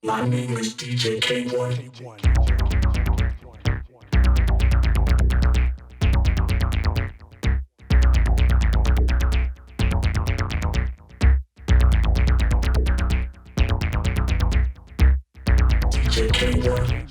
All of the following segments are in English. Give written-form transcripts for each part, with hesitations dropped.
My name is DJ K-1. DJ K-1.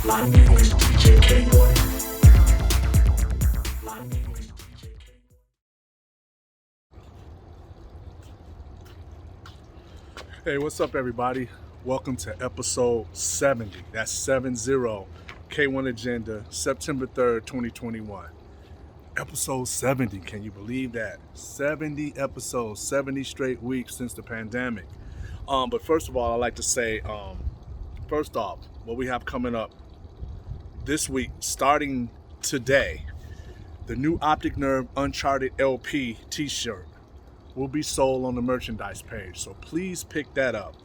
My name is DJ K-1. My name is DJ K-1. Hey, what's up, everybody? Welcome to episode 70. That's 70, K1 Agenda, September 3rd, 2021. Episode 70, can you believe that? 70 episodes, 70 straight weeks since the pandemic. But first of all, I'd like to say, first off, what we have coming up this week, starting today, the new Optic Nerve Uncharted Lp t-shirt will be sold on the merchandise page, so please pick that up.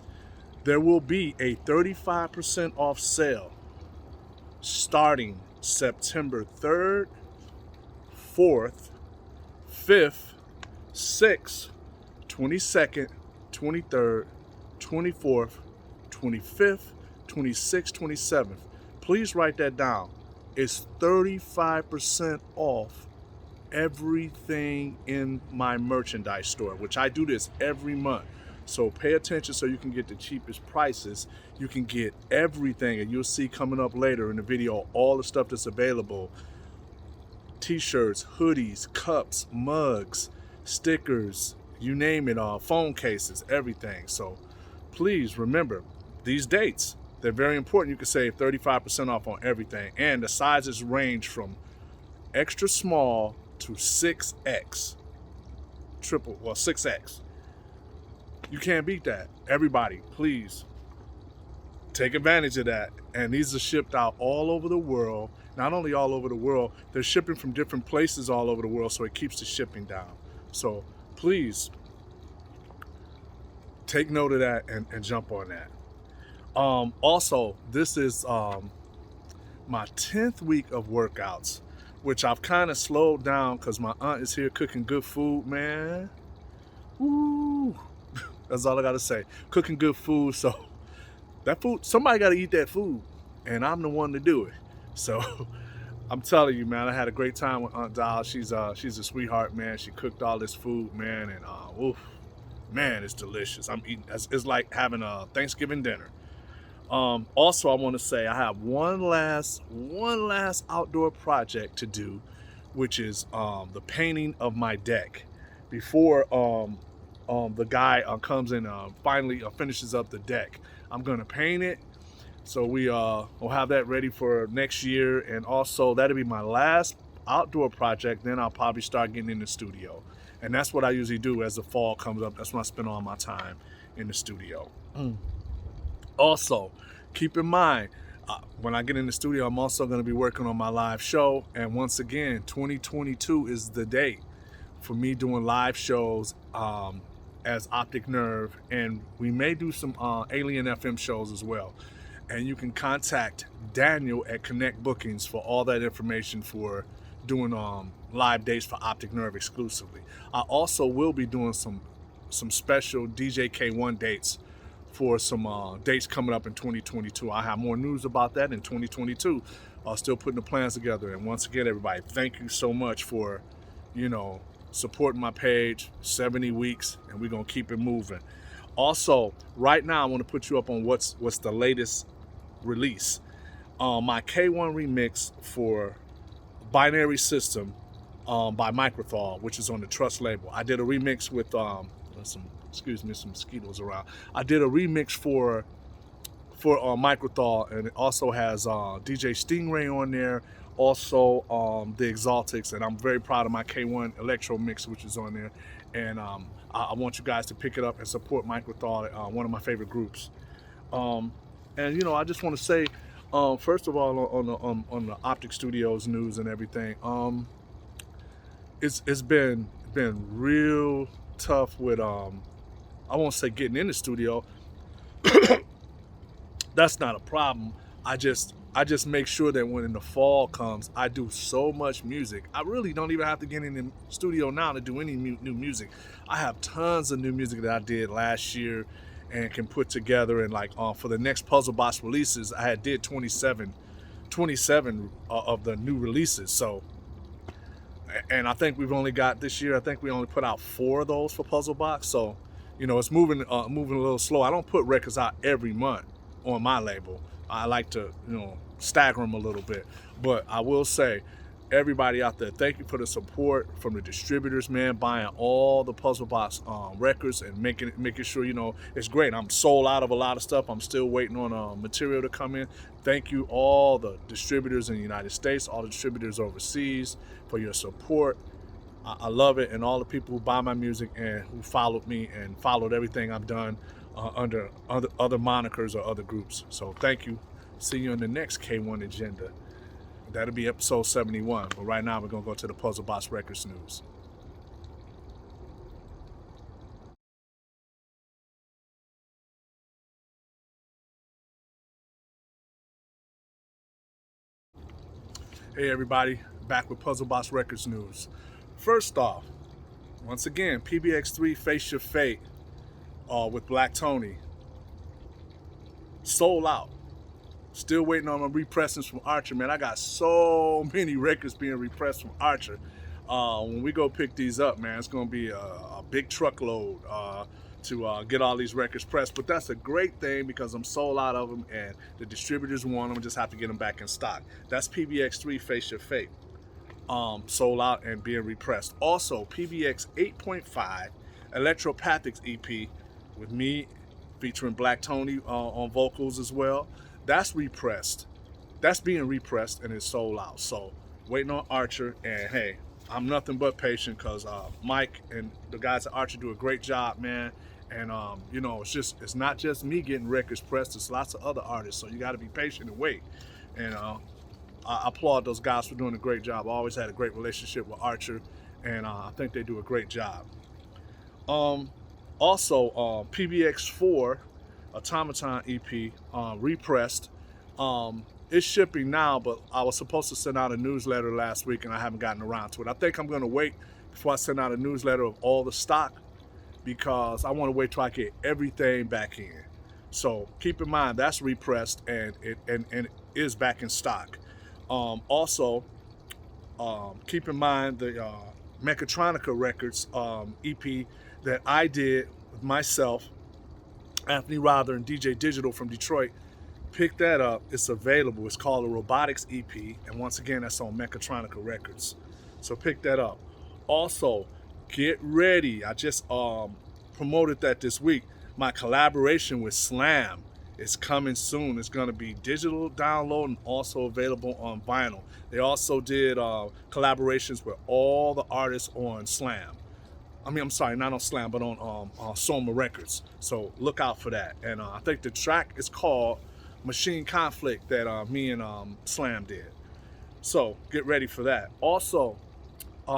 There will be a 35% off sale starting September 3rd, 4th, 5th, 6th, 22nd, 23rd, 24th, 25th, 26th, 27th. Please write that down. It's 35% off everything in my merchandise store, which I do this every month. So pay attention so you can get the cheapest prices. You can get everything, and you'll see coming up later in the video all the stuff that's available. T-shirts, hoodies, cups, mugs, stickers, you name it, phone cases, everything. So please remember these dates. They're very important. You can save 35% off on everything. And the sizes range from extra small to 6X. 6X. You can't beat that. Everybody, please take advantage of that. And these are shipped out all over the world. Not only all over the world, they're shipping from different places all over the world, so it keeps the shipping down. So please take note of that and jump on that. Also, this is my 10th week of workouts, which I've kind of slowed down because my aunt is here cooking good food, man. Woo! That's all I gotta say. Cooking good food, so that food, somebody gotta eat that food, and I'm the one to do it. So I'm telling you, man, I had a great time with Aunt Doll. She's a sweetheart, man. She cooked all this food, man, and man, it's delicious. I'm eating. It's like having a Thanksgiving dinner. Also, I want to say I have one last outdoor project to do, which is the painting of my deck. Before the guy comes in finally finishes up the deck, I'm gonna paint it. So we'll have that ready for next year, and also that'll be my last outdoor project. Then I'll probably start getting in the studio, and that's what I usually do as the fall comes up. That's when I spend all my time in the studio. Also, keep in mind, when I get in the studio, I'm also going to be working on my live show. And once again, 2022 is the date for me doing live shows as Optic Nerve. And we may do some Alien FM shows as well. And you can contact Daniel at Connect Bookings for all that information for doing live dates for Optic Nerve exclusively. I also will be doing some special DJ K1 dates for some dates coming up in 2022. I have more news about that in 2022. Still putting the plans together. And once again, everybody, thank you so much for, supporting my page. 70 weeks, and we're gonna keep it moving. Also, right now, I want to put you up on what's the latest release. My K-1 remix for Binary System by Microthol, which is on the Trust label. I did a remix with some mosquitoes around. I did a remix for Microthol, and it also has DJ Stingray on there, also the Exaltics, and I'm very proud of my K1 Electro mix, which is on there. And I want you guys to pick it up and support Microthol, one of my favorite groups. And I just want to say, first of all, on the Optic Studios news and everything, it's been real tough with I won't say getting in the studio. That's not a problem. I just make sure that when the fall comes, I do so much music. I really don't even have to get in the studio now to do any new music. I have tons of new music that I did last year and can put together. And like for the next Puzzlebox releases, I did 27 of the new releases. So, and I think we've only got this year, I think we only put out 4 of those for Puzzlebox. So, it's moving a little slow. I don't put records out every month on my label. I like to, stagger them a little bit. But I will say, everybody out there, thank you for the support from the distributors, man, buying all the Puzzlebox records and making sure, it's great. I'm sold out of a lot of stuff. I'm still waiting on material to come in. Thank you, all the distributors in the United States, all the distributors overseas, for your support. I love it, and all the people who buy my music and who followed me and followed everything I've done under other monikers or other groups. So thank you. See you in the next K-1 agenda. That'll be episode 71. But right now we're going to go to the Puzzlebox Records news. Hey everybody, back with Puzzlebox Records news. First off, once again, Pbx-3 Face Your Fate with Black Tony. Sold out. Still waiting on my repressings from Archer, man. I got so many records being repressed from Archer. When we go pick these up, man, it's going to be a big truckload to get all these records pressed. But that's a great thing because I'm sold out of them and the distributors want them. Just have to get them back in stock. That's Pbx-3 Face Your Fate. Sold out and being repressed. Also, Pbx 8.5 Electropathics EP with me featuring Black Tony on vocals as well. That's repressed. That's being repressed and it's sold out. So waiting on Archer, and hey, I'm nothing but patient because Mike and the guys at Archer do a great job, man. And it's not just me getting records pressed. It's lots of other artists. So you got to be patient and wait. And I applaud those guys for doing a great job. I always had a great relationship with Archer, and I think they do a great job. Also, Pbx-4 Automaton Ep Repressed. It's shipping now, but I was supposed to send out a newsletter last week and I haven't gotten around to it. I think I'm going to wait before I send out a newsletter of all the stock because I want to wait till I get everything back in. So keep in mind that's repressed and it is back in stock. Also, keep in mind the Mechatronica Records EP that I did with myself, Anthony Rother, and DJ Digital from Detroit. Pick that up. It's available. It's called a Robotics EP, and once again, that's on Mechatronica Records. So pick that up. Also, get ready. I just promoted that this week. My collaboration with Slam is coming soon. It's going to be digital download and also available on vinyl. They also did collaborations with all the artists on Slam. I'm sorry, not on Slam, but on Soma Records. So look out for that. And I think the track is called Machine Conflict that me and Slam did. So get ready for that. Also,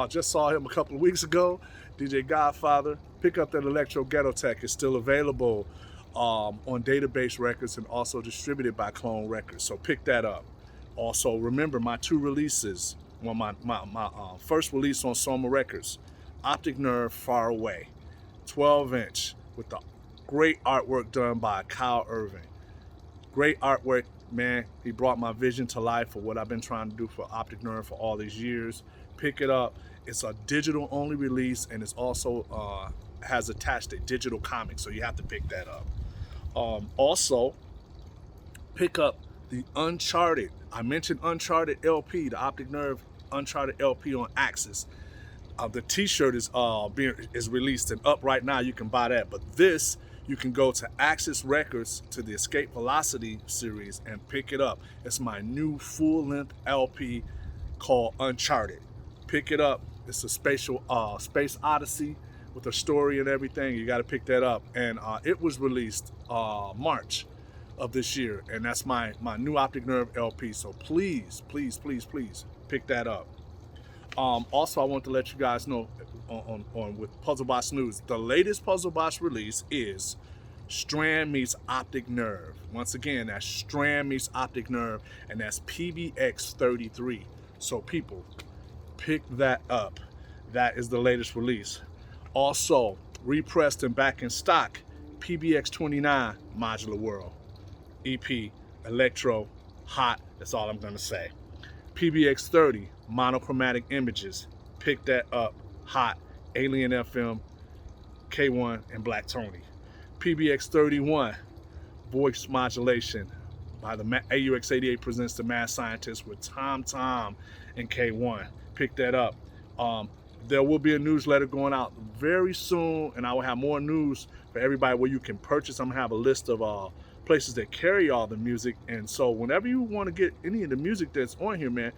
just saw him a couple of weeks ago, DJ Godfather. Pick up that Electro Ghetto Tech. It's still available on Database Records and also distributed by Clone Records. So pick that up. Also, remember my 2 releases. Well, my first release on Soma Records, Optic Nerve Far Away, 12-inch with the great artwork done by Kyle Irving. Great artwork, man. He brought my vision to life for what I've been trying to do for Optic Nerve for all these years. Pick it up. It's a digital only release, and it's also has attached a digital comic, so you have to pick that up. Also, pick up the Uncharted. I mentioned Uncharted Lp, the Optic Nerve Uncharted Lp on Axis. The t-shirt is released and up right now. You can buy that. But this, you can go to Axis Records to the Escape Velocity series and pick it up. It's my new full-length LP called Uncharted. Pick it up. It's a space odyssey with a story and everything. You got to pick that up. And it was released March of this year, and that's my new Optic Nerve LP. So please, please, please, please pick that up. Also, I want to let you guys know on with Puzzlebox news, the latest Puzzlebox release is Strand meets Optic Nerve. Once again, that's Strand meets Optic Nerve, and that's Pbx-33. So people, pick that up. That is the latest release. Also, repressed and back in stock, Pbx-29 Modular World EP Electro, hot. That's all I'm gonna say. Pbx-30 monochromatic images, pick that up, hot. Alien FM, K-1 and Black Tony. Pbx-31 voice modulation by the AUX88 presents the Mad Scientist with Tom and K-1. Pick that up. There will be a newsletter going out very soon, and I will have more news for everybody where you can purchase. I'm gonna have a list of places that carry all the music, and so whenever you want to get any of the music that's on here, man,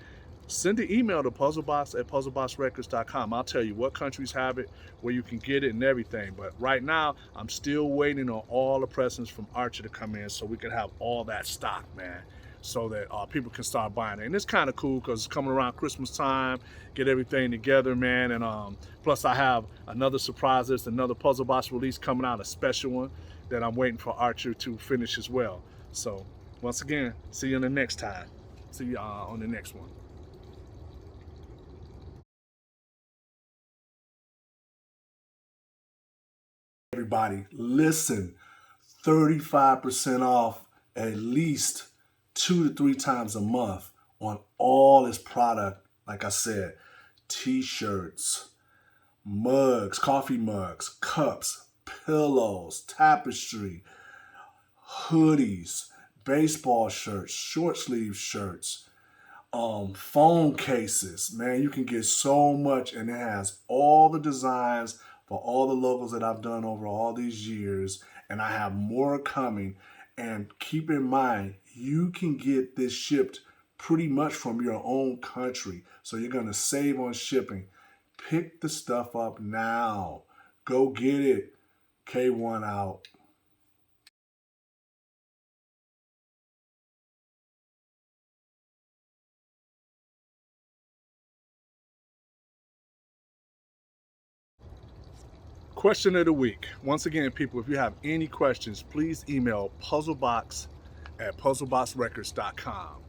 send an email to puzzlebox@puzzleboxrecords.com. I'll tell you what countries have it, where you can get it and everything. But right now, I'm still waiting on all the presents from Archer to come in so we can have all that stock, man, so that people can start buying it. And it's kind of cool because it's coming around Christmas time, get everything together, man. And plus I have another surprise. There's another Puzzlebox release coming out, a special one that I'm waiting for Archer to finish as well. So once again, see you on the next time. See you on the next one. Everybody, listen, 35% off at least 2 to 3 times a month on all this product. Like I said, t-shirts, mugs, coffee mugs, cups, pillows, tapestry, hoodies, baseball shirts, short sleeve shirts, phone cases. Man, you can get so much, and it has all the designs for all the logos that I've done over all these years, and I have more coming. And keep in mind, you can get this shipped pretty much from your own country, so you're going to save on shipping. Pick the stuff up now. Go get it. K1 out. Question of the week. Once again, people, if you have any questions, please email puzzlebox@puzzleboxrecords.com.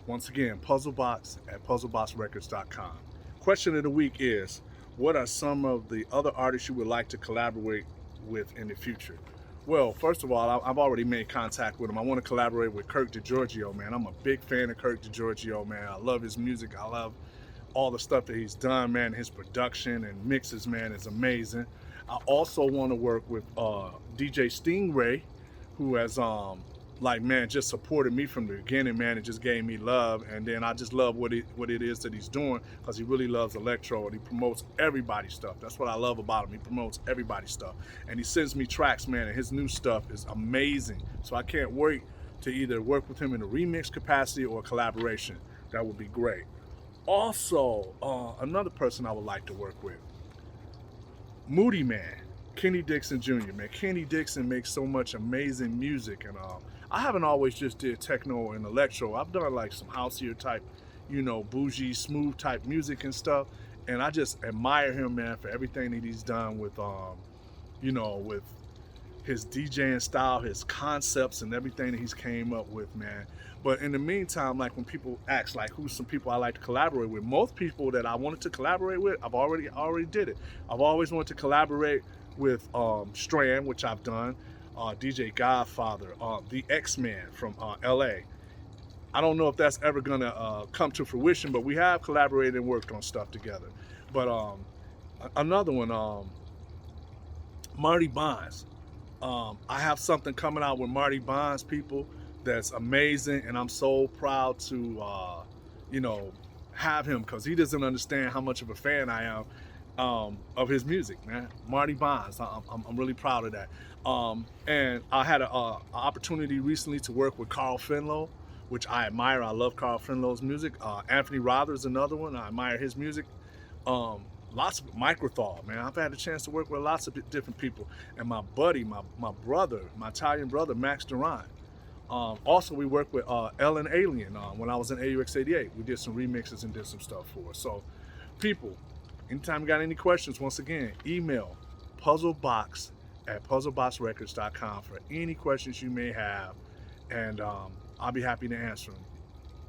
Once again, puzzlebox@puzzleboxrecords.com. Question of the week is, what are some of the other artists you would like to collaborate with in the future? Well, first of all, I've already made contact with him. I want to collaborate with Kirk DiGiorgio, man. I'm a big fan of Kirk DiGiorgio, man. I love his music. I love all the stuff that he's done, man. His production and mixes, man, is amazing. I also want to work with DJ Stingray, who has like, man, just supported me from the beginning, man, and just gave me love. And then I just love what it is that he's doing, because he really loves electro and he promotes everybody's stuff. That's what I love about him. He promotes everybody's stuff, and he sends me tracks, man, and his new stuff is amazing. So I can't wait to either work with him in a remix capacity or a collaboration. That would be great. Also, another person I would like to work with, Moody Man, Kenny Dixon Jr. Man, Kenny Dixon makes so much amazing music, and I haven't always just did techno and electro. I've done like some houseier type, you know, bougie, smooth type music and stuff. And I just admire him, man, for everything that he's done with, you know, with his DJing style, his concepts, and everything that he's came up with, man. But in the meantime, like when people ask, like, who's some people I like to collaborate with, most people that I wanted to collaborate with, I've already did it. I've always wanted to collaborate with Strand, which I've done, DJ Godfather, the X-Man from LA. I don't know if that's ever gonna come to fruition, but we have collaborated and worked on stuff together. But another one, Marty Bonds. I have something coming out with Marty Bonds, people, that's amazing, and I'm so proud to, you know, have him, because he doesn't understand how much of a fan I am of his music, man. Marty Bonds, I'm really proud of that. And I had an opportunity recently to work with Carl Finlow, which I admire. I love Carl Finlow's music. Anthony Rother is another one. I admire his music. lots of Microthol, man. I've had a chance to work with lots of different people. And my buddy, my brother, my Italian brother, Max Duran. Also, we worked with Ellen Alien when I was in AUX88. We did some remixes and did some stuff for us. So, people, anytime you got any questions, once again, email puzzlebox@puzzleboxrecords.com for any questions you may have. And I'll be happy to answer them,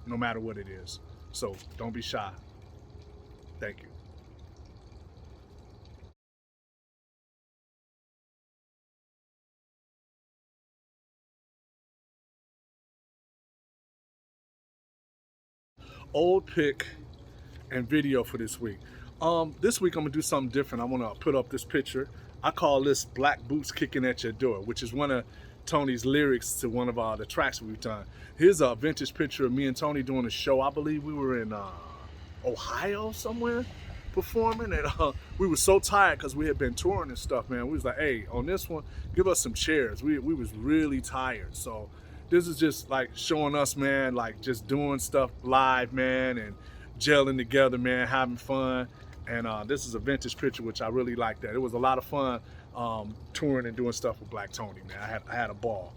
no matter what it is. So, don't be shy. Thank you. Old pick and video for this week. This week I'm gonna do something different. I want to put up this picture. I call this "Black Boots Kicking at Your Door," which is one of Tony's lyrics to one of the tracks we've done. Here's a vintage picture of me and Tony doing a show. I believe we were in Ohio somewhere performing, and we were so tired because we had been touring and stuff, man. We was like, hey, on this one, give us some chairs. We was really tired. So this is just like showing us, man, like just doing stuff live, man, and gelling together, man, having fun. And this is a vintage picture, which I really like that. It was a lot of fun touring and doing stuff with Black Tony, man. I had a ball.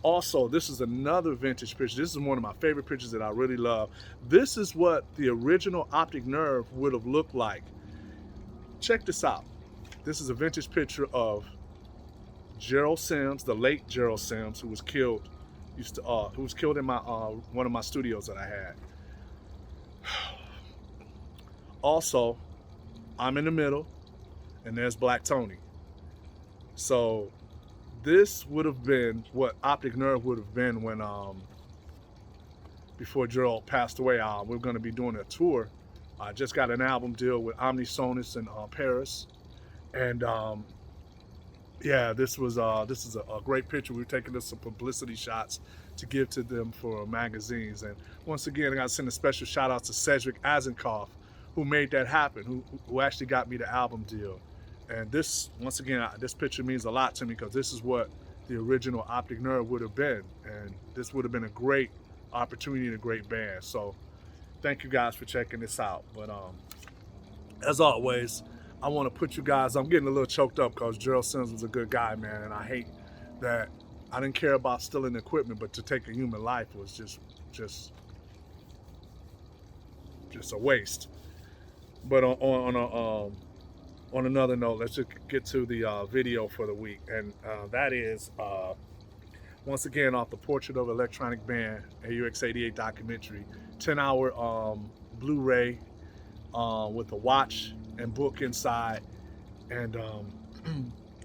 Also, this is another vintage picture. This is one of my favorite pictures that I really love. This is what the original Optic Nerve would have looked like. Check this out. This is a vintage picture of Gerald Sims, the late Gerald Sims, who was killed. Who was killed in my one of my studios that I had. Also, I'm in the middle, and there's Black Tony. So this would have been what Optic Nerve would have been when before Gerald passed away. We're going to be doing a tour. I just got an album deal with Omnisonus in Paris, and yeah, this is a great picture. We're taking some publicity shots to give to them for magazines. And once again, I got to send a special shout out to Cedric Azenkoff, who made that happen, who actually got me the album deal. And this, once again, this picture means a lot to me because this is what the original Optic Nerve would have been. And this would have been a great opportunity and a great band. So thank you guys for checking this out. But as always, I want to put you guys, I'm getting a little choked up because Gerald Sims was a good guy, man. And I hate that I didn't care about stealing the equipment, but to take a human life was just a waste. But on another note, let's just get to the video for the week, and that is once again off the Portrait of Electronic Band AUX88 documentary, 10-hour Blu-ray with a watch and book inside. And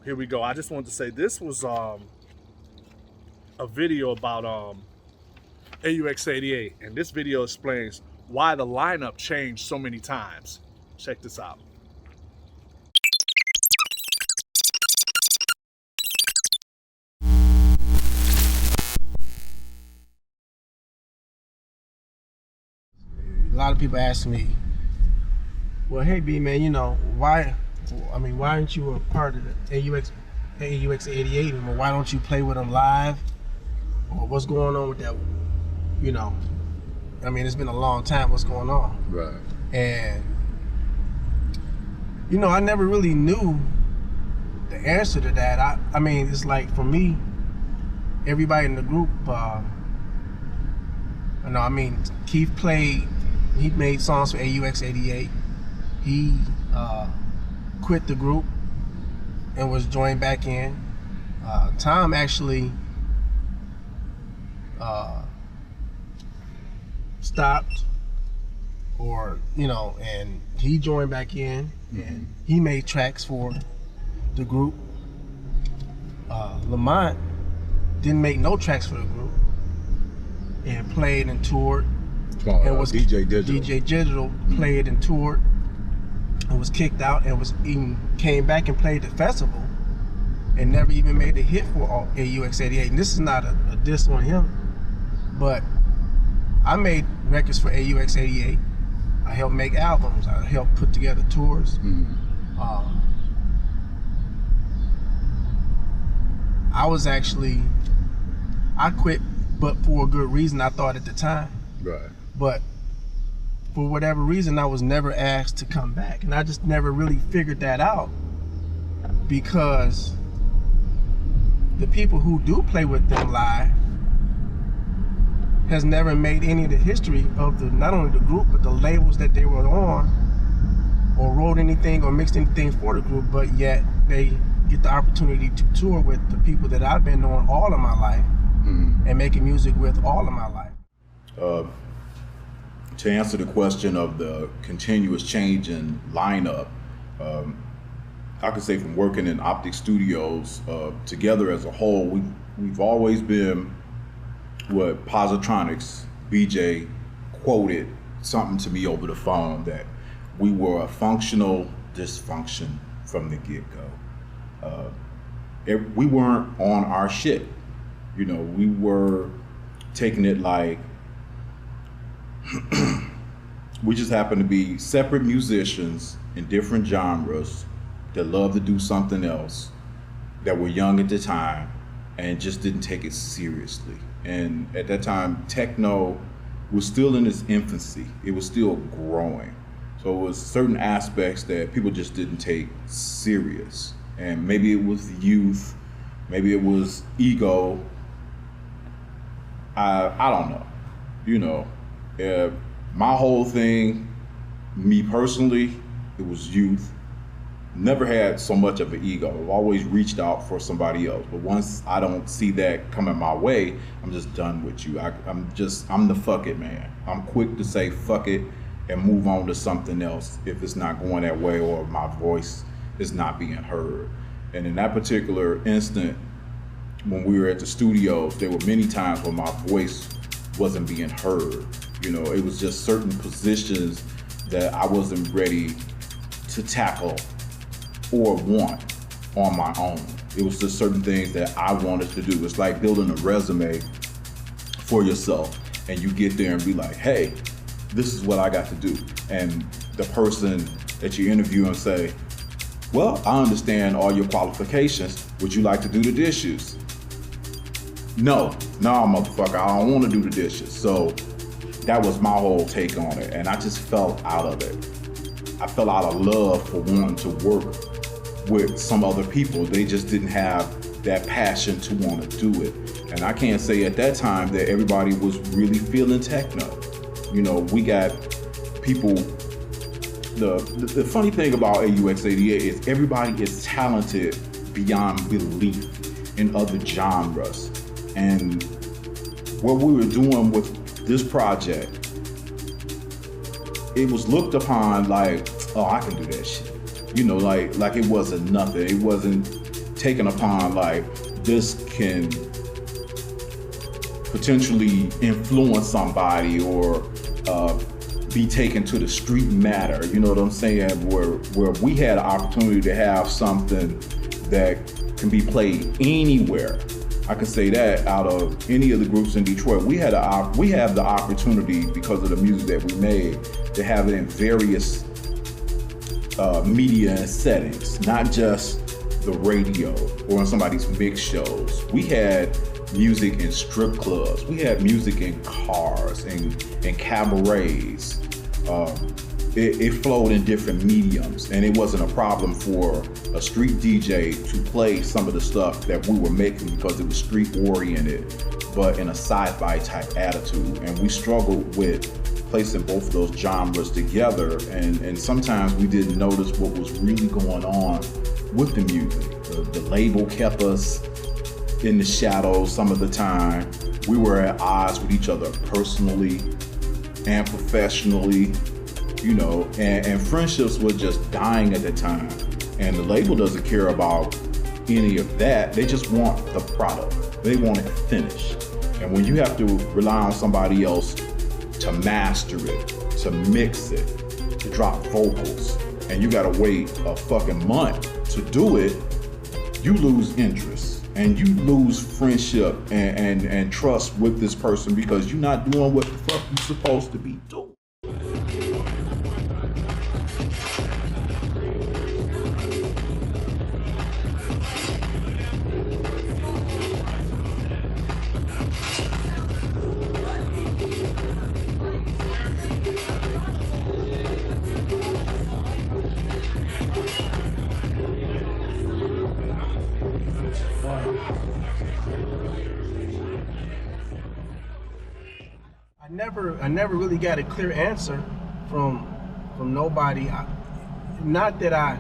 here we go. I just wanted to say this was a video about AUX88, and this video explains why the lineup changed so many times. Check this out. A lot of people ask me, well, hey B man, you know, why aren't you a part of the AUX88 and why don't you play with them live? Or what's going on with that? You know, I mean, it's been a long time, what's going on? Right. And you know, I never really knew the answer to that. I mean, it's like for me, everybody in the group, Keith he made songs for AUX88. He quit the group and was joined back in. Tom actually stopped, and he joined back in, and he made tracks for the group. Lamont didn't make no tracks for the group and played and toured. And was DJ Digital played and toured and was kicked out and came back and played the festival and never even made a hit for AUX88. And this is not a diss on him, but I made records for AUX88. I helped make albums. I helped put together tours. I quit, but for a good reason, I thought at the time. Right. But for whatever reason, I was never asked to come back. And I just never really figured that out, because the people who do play with them live has never made any of the history of not only the group, but the labels that they were on, or wrote anything or mixed anything for the group, but yet they get the opportunity to tour with the people that I've been on all of my life and making music with all of my life. To answer the question of the continuous change in lineup, I could say from working in Optic Studios together as a whole, we've always been what Positronics, BJ, quoted something to me over the phone, that we were a functional dysfunction from the get-go. We weren't on our shit. You know, we were taking it like we just happened to be separate musicians in different genres that loved to do something else, that were young at the time and just didn't take it seriously. And at that time, techno was still in its infancy. It was still growing. So it was certain aspects that people just didn't take serious. And maybe it was youth, maybe it was ego. I don't know. You know, my whole thing, me personally, it was youth. Never had so much of an ego. I've always reached out for somebody else. But once I don't see that coming my way, I'm just done with you. I'm the fuck it man. I'm quick to say fuck it and move on to something else if it's not going that way or my voice is not being heard. And in that particular instant, when we were at the studios, there were many times when my voice wasn't being heard. You know, it was just certain positions that I wasn't ready to tackle or want on my own. It was just certain things that I wanted to do. It's like building a resume for yourself, and you get there and be like, hey, this is what I got to do. And the person that you interview and say, well, I understand all your qualifications. Would you like to do the dishes? No, motherfucker, I don't want to do the dishes. So that was my whole take on it. And I just fell out of it. I fell out of love for wanting to work with some other people. They just didn't have that passion to want to do it. And I can't say at that time that everybody was really feeling techno. You know, we got people, the funny thing about AUX88 is everybody is talented beyond belief in other genres. And what we were doing with this project, it was looked upon like, oh, I can do that shit. You know, like it wasn't nothing. It wasn't taken upon like this can potentially influence somebody or be taken to the street matter. You know what I'm saying? Where we had an opportunity to have something that can be played anywhere. I can say that out of any of the groups in Detroit, we have the opportunity, because of the music that we made, to have it in various media and settings, not just the radio or in somebody's mix shows. We had music in strip clubs. We had music in cars and cabarets. It flowed in different mediums, and it wasn't a problem for a street DJ to play some of the stuff that we were making because it was street oriented, but in a sci-fi type attitude. And we struggled with placing both of those genres together, and sometimes we didn't notice what was really going on with the music. The label kept us in the shadows some of the time. We were at odds with each other personally and professionally, you know, and friendships were just dying at the time. And the label doesn't care about any of that. They just want the product. They want it finished. And when you have to rely on somebody else to master it, to mix it, to drop vocals, and you gotta wait a fucking month to do it, you lose interest and you lose friendship and trust with this person because you're not doing what the fuck you're supposed to be doing. I never really got a clear answer from nobody. Not that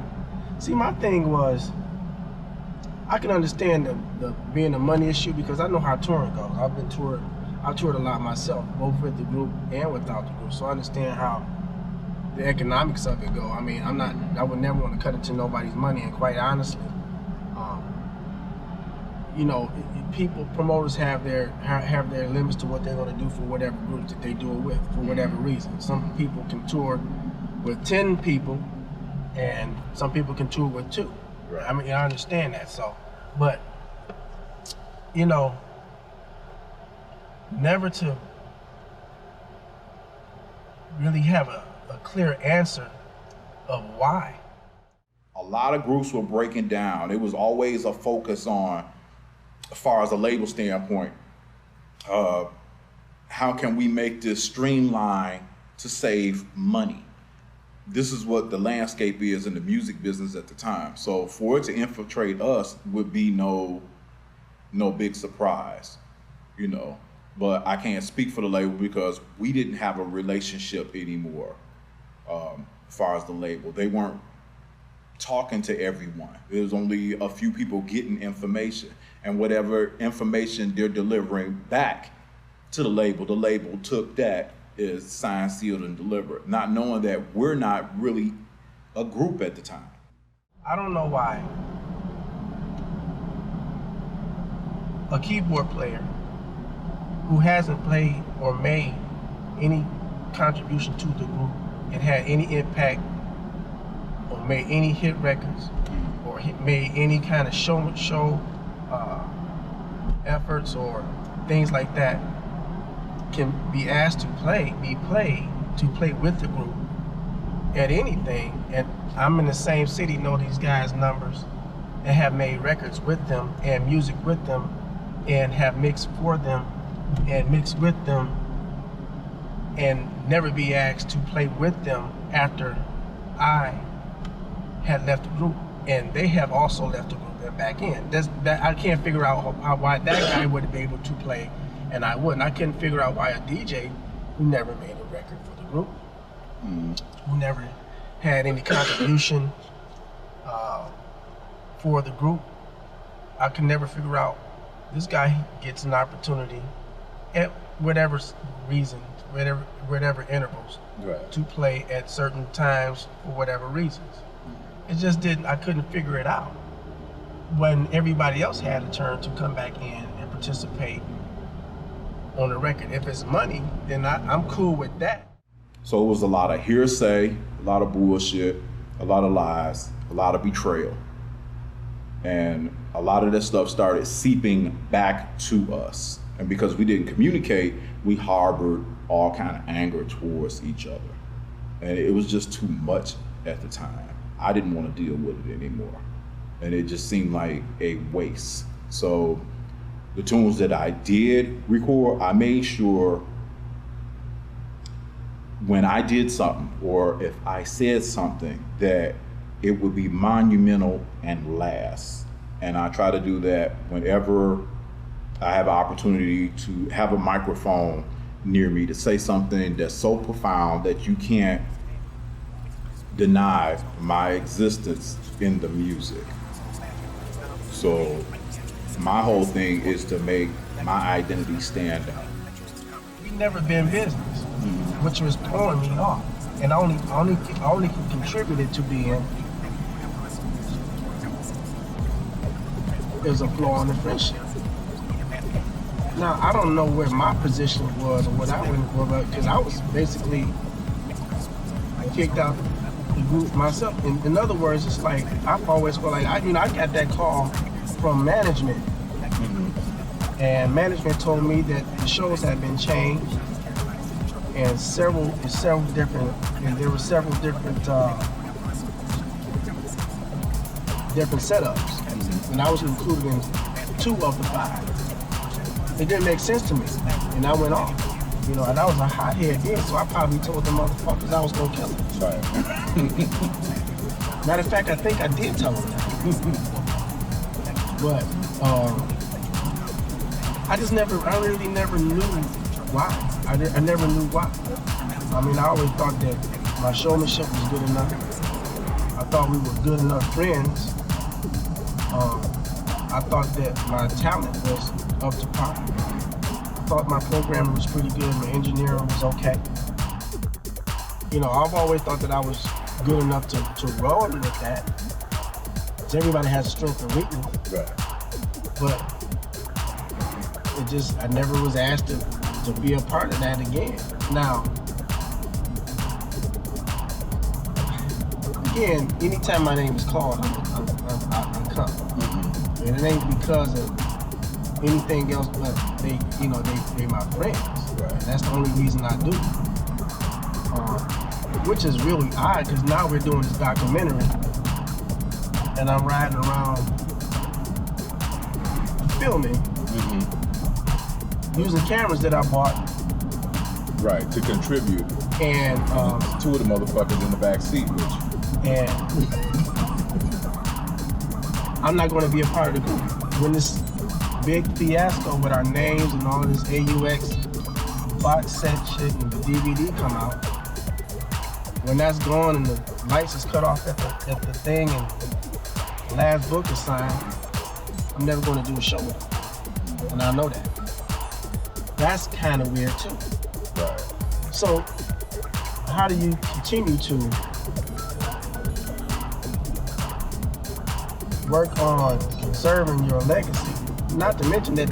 see, my thing was, I can understand the being a money issue because I know how touring goes. I've toured a lot myself, both with the group and without the group. So I understand how the economics of it go. I mean, I would never want to cut into nobody's money, and quite honestly, you know, promoters have their limits to what they're going to do for whatever group that they do it with, for whatever reason. Some people can tour with 10 people, and some people can tour with 2. Right. I mean, I understand that. So, but you know, never to really have a clear answer of why. A lot of groups were breaking down. It was always a focus on, as far as a label standpoint, how can we make this streamlined to save money? This is what the landscape is in the music business at the time. So for it to infiltrate us would be no big surprise, you know. But I can't speak for the label because we didn't have a relationship anymore. As far as the label, they weren't talking to everyone. There was only a few people getting information, and whatever information they're delivering back to the label took that, is signed, sealed, and delivered, not knowing that we're not really a group at the time. I don't know why a keyboard player who hasn't played or made any contribution to the group and had any impact or made any hit records or made any kind of show efforts or things like that can be asked to play with the group at anything. And I'm in the same city, know these guys' numbers, and have made records with them and music with them and have mixed for them and mixed with them, and never be asked to play with them after I had left the group, and they have also left the group and back in. That I can't figure out why that guy would be able to play and I wouldn't. I couldn't figure out why a DJ who never made a record for the group, who never had any contribution for the group, I could never figure out. This guy gets an opportunity at whatever reason, whatever intervals, right, to play at certain times for whatever reasons. It just didn't, I couldn't figure it out. When everybody else had a turn to come back in and participate on the record. If it's money, then I'm cool with that. So it was a lot of hearsay, a lot of bullshit, a lot of lies, a lot of betrayal. And a lot of this stuff started seeping back to us. And because we didn't communicate, we harbored all kind of anger towards each other. And it was just too much at the time. I didn't want to deal with it anymore. And it just seemed like a waste. So the tunes that I did record, I made sure when I did something, or if I said something, that it would be monumental and last. And I try to do that whenever I have an opportunity to have a microphone near me to say something that's so profound that you can't deny my existence in the music. So my whole thing is to make my identity stand out. We never been business, which was throwing me off. And I only contributed to being there's a flaw in the friendship. Now, I don't know where my position was or what I went for, because I was basically kicked out the group myself. In other words, it's like, I've always felt like, I got that call from management. And management told me that the shows had been changed and there were several different setups. And I was included in 2 of the 5. It didn't make sense to me, and I went off. You know, and I was a hothead then, so I probably told the motherfuckers I was gonna kill them. Right. Matter of fact, I think I did tell them that. But I really never knew why. I never knew why. I mean, I always thought that my showmanship was good enough. I thought we were good enough friends. I thought that my talent was up to par. I thought my programming was pretty good, my engineering was okay. You know, I've always thought that I was good enough to roll with that. Because everybody has a strength and weakness. Right. But I never was asked to be a part of that again. Now, again, anytime my name is called, I come. Mm-hmm. And it ain't because of anything else, but they my friends. Right. And that's the only reason I do. Which is really odd, because now we're doing this documentary, and I'm riding around filming. Mm-hmm. Using cameras that I bought. Right, to contribute. And two of the motherfuckers in the back seat with you. And I'm not going to be a part of the group. When this big fiasco with our names and all this AUX box set shit and the DVD come out, when that's gone and the lights is cut off at the thing and the last book is signed, I'm never going to do a show with them. And I know that. That's kind of weird too. Right. So, how do you continue to work on conserving your legacy? Not to mention that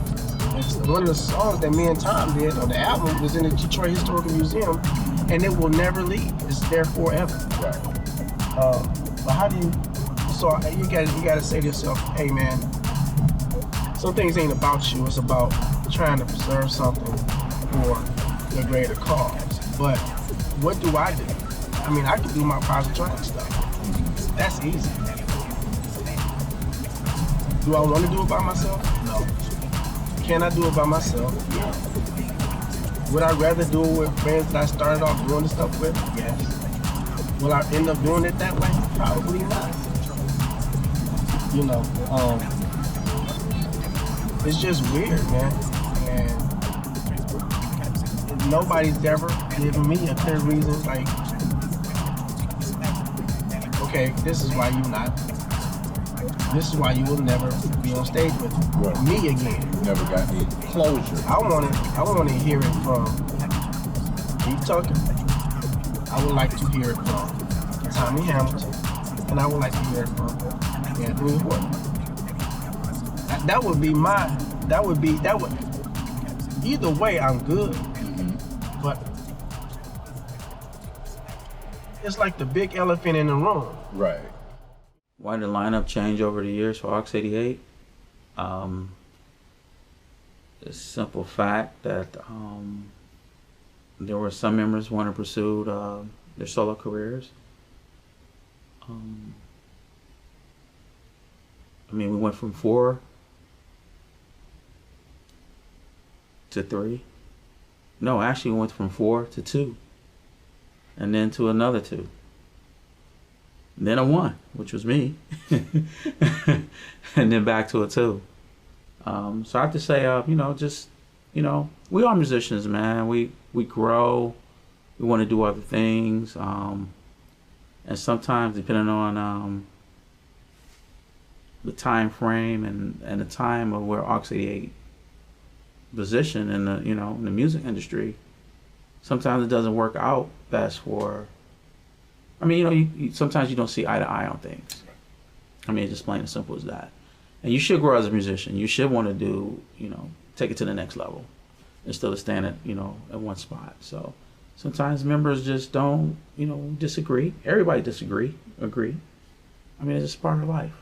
it's one of the songs that me and Tom did on the album was in the Detroit Historical Museum, and it will never leave. It's there forever. Right. But how do you? So you gotta say to yourself, hey man, some things ain't about you. It's about trying to preserve something for the greater cause. But what do I do? I mean, I can do my positronic stuff. That's easy. Do I want to do it by myself? No. Can I do it by myself? Yeah. Would I rather do it with friends that I started off doing this stuff with? Yes. Will I end up doing it that way? Probably not. You know, it's just weird, man. And nobody's ever given me a clear reason, like, okay, this is why you're not. This is why you will never be on stage with me again. Never got any closure. I want to hear it from Keith Tucker. I would like to hear it from Tommy Hamilton, and I would like to hear it from Anthony Rother. That would. Either way, I'm good. Mm-hmm. But it's like the big elephant in the room. Right. Why did the lineup change over the years for Aux 88? The simple fact that there were some members who wanted to pursue their solo careers. I mean, we went from 4 to 3. No, actually we went from 4 to 2. And then to another 2. Then a 1, which was me. And then back to a 2. So I have to say, we are musicians, man. We grow. We want to do other things. And sometimes, depending on the time frame and the time of where Aux 88 position in the in the music industry, sometimes it doesn't work out best for. I mean, you sometimes you don't see eye to eye on things. I mean, it's just plain and simple as that. And you should grow as a musician. You should want to do, take it to the next level instead of staying at at one spot. So sometimes members just don't, disagree. Everybody agree. I mean, it's just part of life.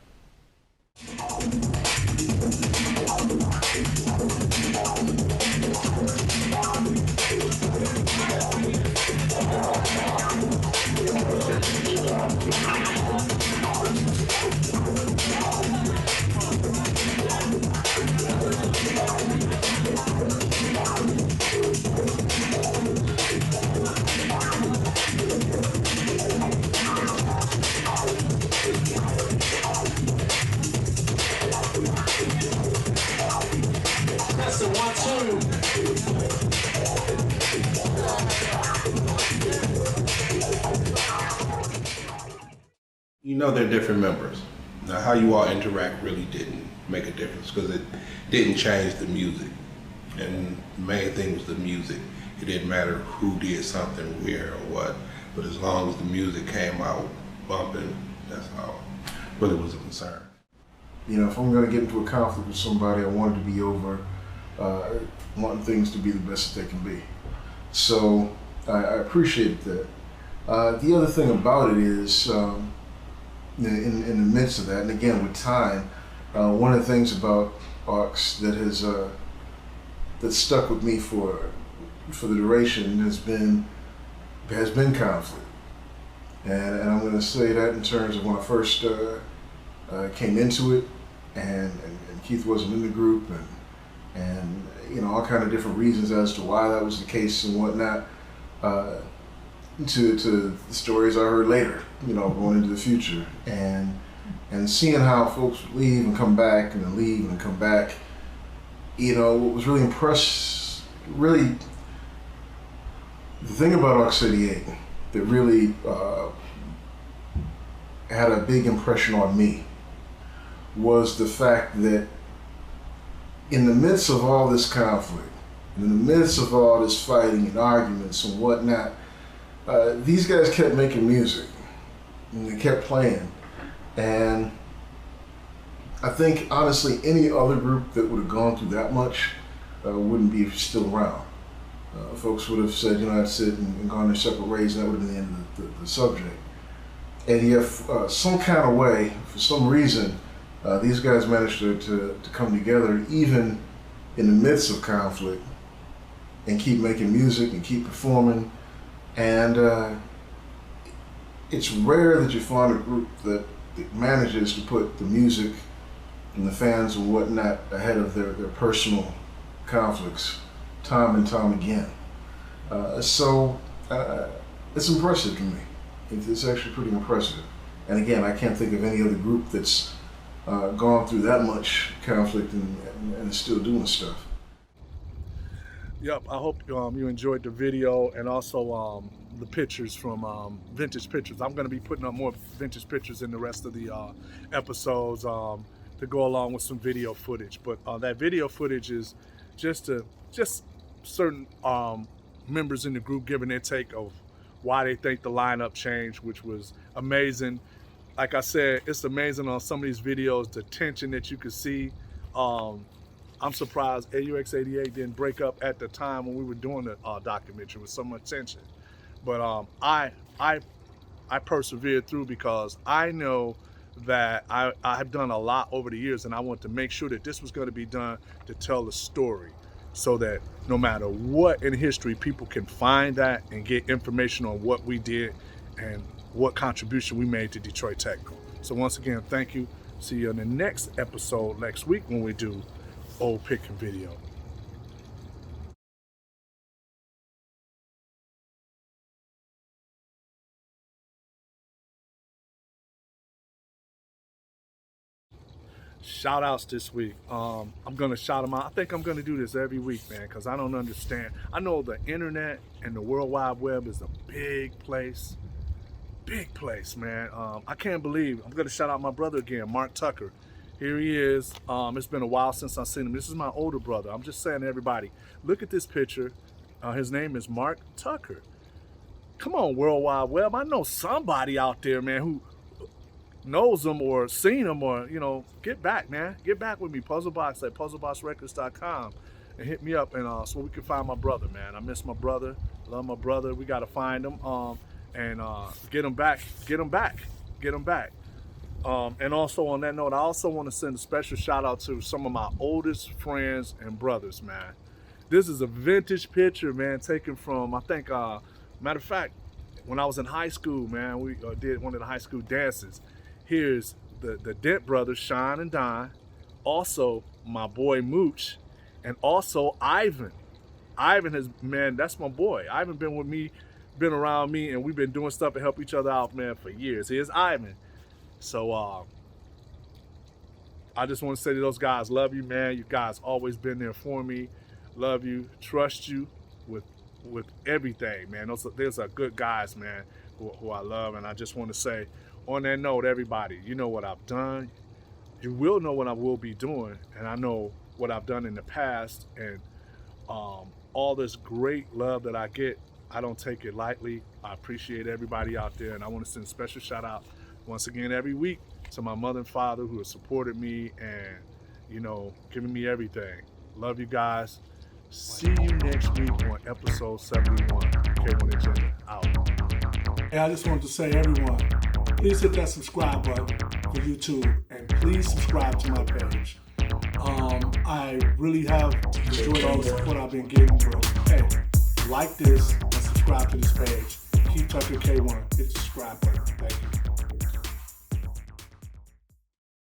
know they're different members. Now, how you all interact really didn't make a difference because it didn't change the music. And the main thing was the music. It didn't matter who did something, where, or what, but as long as the music came out bumping, that's all really was a concern. You know, if I'm gonna get into a conflict with somebody, I want it to be over wanting things to be the best that they can be. So I appreciate that. The other thing about it is, in the midst of that, and again with time, one of the things about Aux that stuck with me for the duration has been conflict, and I'm going to say that in terms of when I first came into it, and Keith wasn't in the group, and you know, all kind of different reasons as to why that was the case and whatnot. To the stories I heard later, you know, going into the future, and seeing how folks would leave and come back and then leave and come back. You know, what was really the thing about Aux 88 that really had a big impression on me was the fact that in the midst of all this conflict, in the midst of all this fighting and arguments and whatnot, these guys kept making music and they kept playing. And I think, honestly, any other group that would have gone through that much wouldn't be still around. Folks would have said, you know, that's it, and gone their separate ways, and that would have been the end of the subject. And yet, some kind of way, for some reason, these guys managed to come together, even in the midst of conflict, and keep making music and keep performing. And it's rare that you find a group that manages to put the music and the fans and whatnot ahead of their personal conflicts time and time again. So it's impressive to me. It's actually pretty impressive. And again, I can't think of any other group that's gone through that much conflict and is still doing stuff. Yep, I hope you enjoyed the video and also the pictures from Vintage Pictures. I'm going to be putting up more vintage pictures in the rest of the episodes to go along with some video footage. But that video footage is just certain members in the group giving their take of why they think the lineup changed, which was amazing. Like I said, it's amazing on some of these videos, the tension that you could see. I'm surprised AUX88 didn't break up at the time when we were doing the documentary with so much tension. But I persevered through because I know that I've done a lot over the years, and I want to make sure that this was going to be done to tell the story, so that no matter what in history, people can find that and get information on what we did and what contribution we made to Detroit Techno. So once again, thank you. See you in the next episode next week when we do old pick and video. Shout outs this week. I'm gonna shout them out. I think I'm gonna do this every week, man, because I don't understand. I know the internet and the World Wide Web is a big place, man. I can't believe I'm gonna shout out my brother again, Mark Tucker. Here he is. It's been a while since I've seen him. This is my older brother. I'm just saying to everybody, look at this picture. His name is Mark Tucker. Come on, World Wide Web. I know somebody out there, man, who knows him or seen him, or, you know, get back, man. Get back with me. Puzzlebox at puzzleboxrecords.com and hit me up, and so we can find my brother, man. I miss my brother. Love my brother. We got to find him and get him back. And also on that note, I also want to send a special shout out to some of my oldest friends and brothers, man. This is a vintage picture, man, taken from, I think, matter of fact, when I was in high school, man, we did one of the high school dances. Here's the Dent brothers, Sean and Don, also my boy Mooch, and also Ivan. Ivan has, man, that's my boy. Ivan been with me, been around me, and we've been doing stuff to help each other out, man, for years. Here's Ivan. So I just want to say to those guys, love you, man. You guys always been there for me. Love you, trust you with everything, man. Those are good guys, man, who I love. And I just want to say, on that note, everybody, you know what I've done. You will know what I will be doing, and I know what I've done in the past, and all this great love that I get, I don't take it lightly. I appreciate everybody out there, and I want to send a special shout out once again every week to my mother and father who have supported me and, you know, giving me everything. Love you guys. See you next week on episode 71. K-1 Agenda out. Hey, I just wanted to say, everyone, please hit that subscribe button for YouTube, and please subscribe to my page. I really have enjoyed all the support I've been getting, bro. Hey, like this and subscribe to this page. Keep talking K1. Hit the subscribe button. Thank you.